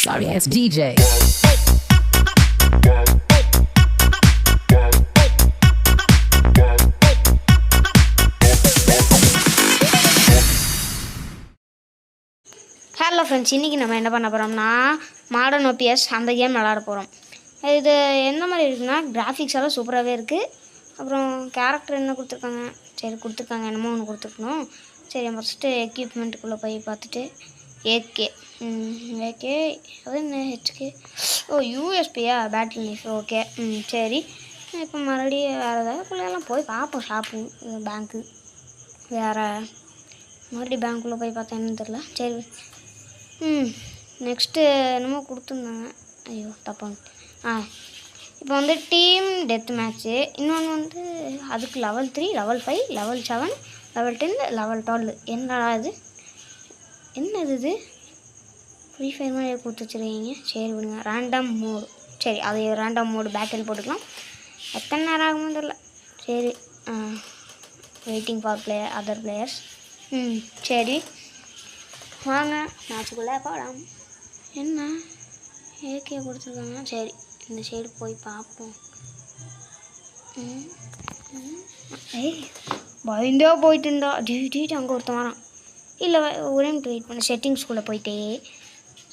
Sorry ass DJ. Hello friends, இன்றைக்கி நம்ம என்ன பண்ண போகிறோம்னா மாடர்ன் OPS அந்த கேம் விளாட போகிறோம். இது என்ன மாதிரி இருக்குன்னா கிராஃபிக்ஸ் எல்லாம் சூப்பராகவே இருக்குது. அப்புறம் கேரக்டர் என்ன கொடுத்துருக்காங்க, சரி கொடுத்துருக்காங்க, என்னமோ ஒன்று கொடுத்துருக்கணும். சரி ஃபஸ்ட்டு எக்யூப்மெண்ட்டுக்குள்ளே போய் பார்த்துட்டு ஏகே அது என்ன ஹெச்கே, யூஎஸ்பியா, பேட்டரி லைஃப், ஓகே. சரி இப்போ மறுபடியும் வேறு ஏதாவது பிள்ளையெல்லாம் போய் பார்ப்போம். ஷாப்பு, பேங்க்கு, வேறு மறுபடியும் பேங்க்குள்ளே போய் பார்த்தா என்னன்னு தெரில. சரி நெக்ஸ்ட்டு என்னமோ கொடுத்துருந்தாங்க, ஐயோ தப்பாக. இப்போ வந்து டீம் டெத் மேட்ச்சு, இன்னொன்று அதுக்கு level 3, level 5, level 7, level 10, level 12. என்னடா என்னது இது ஃப்ரீ ஃபயர் மாதிரி கொடுத்து வச்சுருக்கீங்க. சரி விடுங்க, ரேண்டம் மோடு. சரி அது ரேண்டம் மோடு பேட்டில் போட்டுக்கலாம். எத்தனை நேரம் ஆகுமோ தெரில. சரி வெயிட்டிங் ஃபார் அதர் பிளேயர்ஸ். சரி வாங்க மேட்சுக்குள்ளே போகலாம். என்ன ஏகே கொடுத்துருக்காங்க. சரி இந்த சைடு போய் பார்ப்போம். பயந்தோ போயிட்டு இருந்தா டியூட்டி அங்கே ஒருத்தன் வரான். இல்லை ஒரே மினிட் வெயிட் பண்ண. செட்டிங்ஸ்குள்ளே போயிட்டே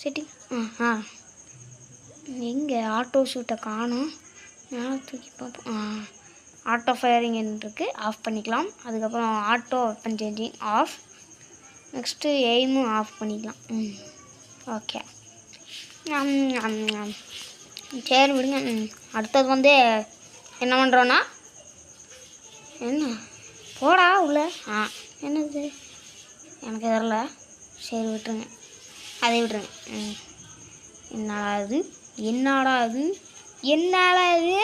செட்டிங் எங்கே ஆட்டோ ஷூட்டை காணும். மேலே தூக்கி பார்ப்போம். ஆட்டோ ஃபயரிங் இருக்குது, ஆஃப் பண்ணிக்கலாம். அதுக்கப்புறம் auto weapon changing off. Next எய்மும் ஆஃப் பண்ணிக்கலாம். ஓகே சரி விடுங்க. அடுத்தது வந்து என்ன பண்ணுறோன்னா, என்ன போடா உள்ள. என்னது எனக்கு தெரில. சரி விட்டுருங்க, அதை விட்டுருங்க. என்னடா இது என்னடா இது என்னடா இது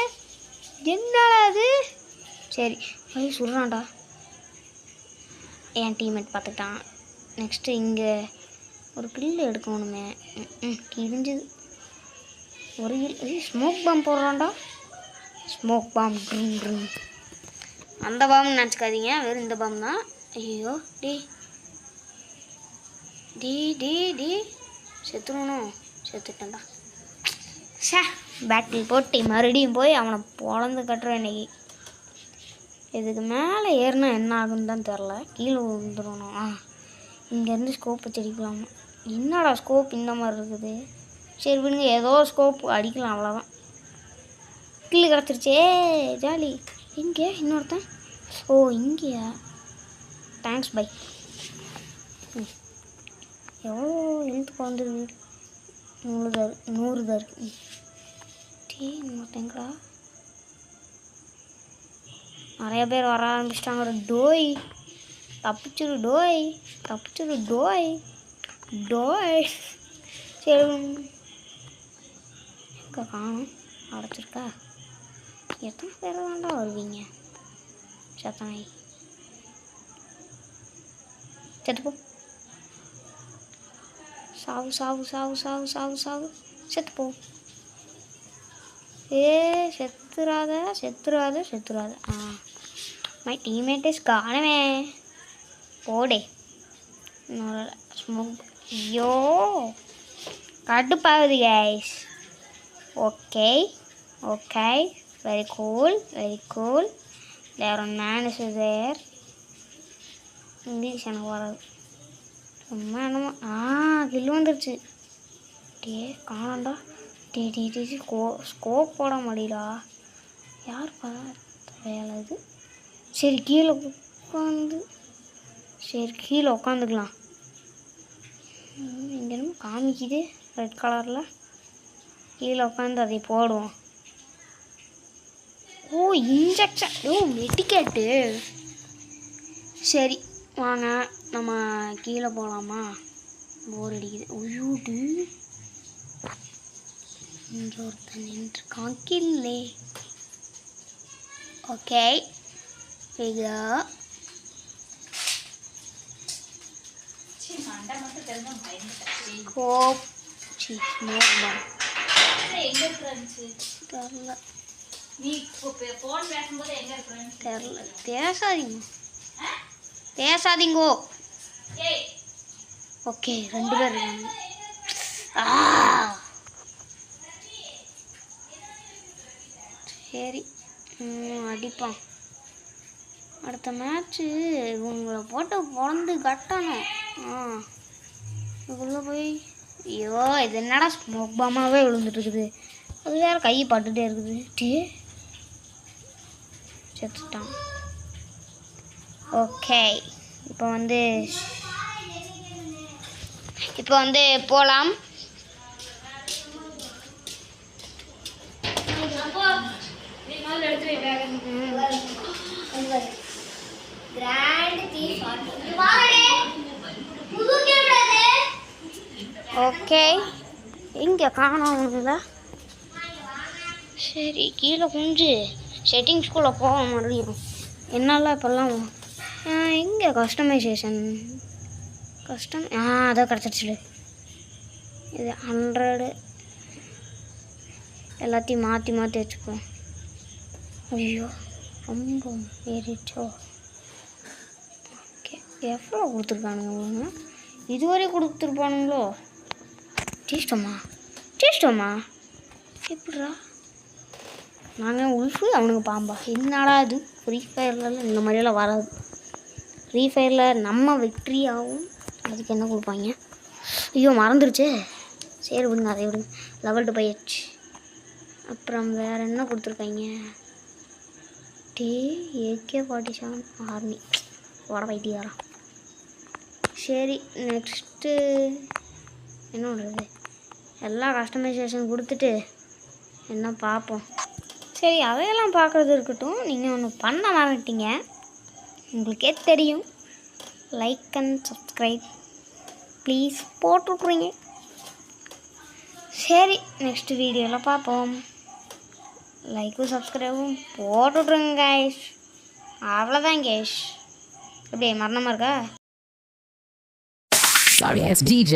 என்னடா இது. சரி போய் சொல்கிறான்டா, என் டீம்மேட் பார்த்துட்டான். நெக்ஸ்ட்டு இங்கே ஒரு கில்லு எடுக்கணுமே, கிழிஞ்சுது. ஒரு ஸ்மோக் பாம் போடுறான்டா. ஸ்மோக் பாம் ட்ரூம் அந்த பாம்னு நினச்சிக்காதீங்க, வெறும் இந்த பாம் தான். ஐயோ டி செத்துடணும். செத்துட்டேன்டா. பேட்டில் போட்டு மறுபடியும் போய் அவனை பொழந்து கட்டுறேன் இன்னைக்கு. இதுக்கு மேலே ஏறினா என்ன ஆகுன்னு தான் தெரில. கீழே விழுந்துடணும். இங்கேருந்து ஸ்கோப் வச்சு அடிக்கலாமா. என்னடா ஸ்கோப் இந்த மாதிரி இருக்குது. சரி விடுங்க, ஏதோ ஸ்கோப் அடிக்கலாம், அவ்வளோதான். கில்லு கிடச்சிருச்சே, ஜாலி. இங்கே இன்னொருத்தன். இங்கேயா, தேங்க்ஸ் பை. எவ்வளோ ஹெல்த் குறைஞ்சிருக்கு. 100 தான் இருக்கு. இன்னொருத்தங்கடா நிறைய பேர் வர ஆரம்பிச்சிட்டாங்க. டோய் தப்பிச்சிரு, தப்பிச்சிரு டோய். சரி எங்கே காணும், அடைச்சிருக்கா. எத்தனை பேர் தான்டா வருவீங்க. சத்தனாய் செத்துப்போ. சாவு செத்துப்போ. செத்துறாத. மை டீம்மேட் இஸ் காணவே. போடே இன்னொரு ஸ்மோக். ஐயோ கடுப்பாகுது guys. Okay very cool. There one man is there. English எனக்கு வராது சும்மா. என்னமோ கில்லு வந்துருச்சு. காணாண்டா. ஸ்கோப் போட முடியலா. யார் வேலை இது. சரி கீழே உட்காந்துக்கலாம். இங்கே என்னமோ காமிக்குது ரெட் கலரில். கீழே உட்காந்து அதை போடுவோம். இன்ஜெக்ஷன், மெடிக்கேட்டு. சரி வாங்க நம்ம கீழே போகலாமா. போர் அடிக்குது. ஐயோடு இங்கே ஒருத்தன் நின்றுருக்கான். கில்லே. ஓகே இதோ ஸ்மோக் பாம். தெரில. பேசாதீங்கோ. ஓகே 2 பேர் இருக்காங்க. சரி அடிப்பான். அடுத்த மேட்ச்சு இவங்களை போட்டு பொழந்து கட்டணும். இதுக்குள்ளே போய் ஐயோ இது என்னடா ஸ்மோக் பாமாவே விழுந்துட்டு இருக்குது. அது வேறு கை பட்டுகிட்டே இருக்குது. செத்துட்டான். ஓகே இப்போ வந்து போகலாம். ஓகே எங்கே காணோம்ல. சரி கீழே குஞ்சு செட்டிங்ஸ்குள்ளே போக மறுபடியும். என்னால் இப்போல்லாம் எங்கே கஸ்டமைசேஷன் அதான் கிடச்சிருச்சு. இது 100 எல்லாத்தையும் மாற்றி வச்சுப்போம். ஐயோ ரொம்ப ஏறிச்சோ. ஓகே எவ்வளோ கொடுத்துருக்கானுங்க? இதுவரை கொடுத்துருப்பானுங்களோ? டேஸ்டோமா எப்படிரா? நாங்கள் உல்ஃபு அவனுங்க பாம்பா? என்னடா இது? ஃப்ரீ ஃபயர்லாம் இந்த மாதிரியெல்லாம் வராது. ஃப்ரீ ஃபயரில் நம்ம விக்ட்ரி ஆகும். அதுக்கு என்ன கொடுப்பாங்க? ஐயோ மறந்துடுச்சே. சரி விடுங்க, அதை விடுங்க. லெவல் 2 போயிடுச்சு. அப்புறம் வேறு என்ன கொடுத்துருக்காங்க? AK-47 ஆர்மி வர வைத்தியாரா. சரி நெக்ஸ்ட்டு என்ன பண்ணுறது? எல்லா கஸ்டமைசேஷன் கொடுத்துட்டு என்ன பார்ப்போம். சரி அதையெல்லாம் பார்க்குறது இருக்கட்டும். நீங்கள் ஒன்று பண்ண மறந்துட்டீங்க. உங்களுக்கே தெரியும். லைக் அண்ட் சப்ஸ்கிரைப் ப்ளீஸ் போட்டுருக்குறீங்க. சரி நெக்ஸ்ட் வீடியோவில் பார்ப்போம். லைக்கும் சப்ஸ்கிரைபும் போட்டுட்ருங்க கைஸ். அவ்வளோதான் கைஸ். எப்படி மரணமாக இருக்கா? Sorry, it's DJ.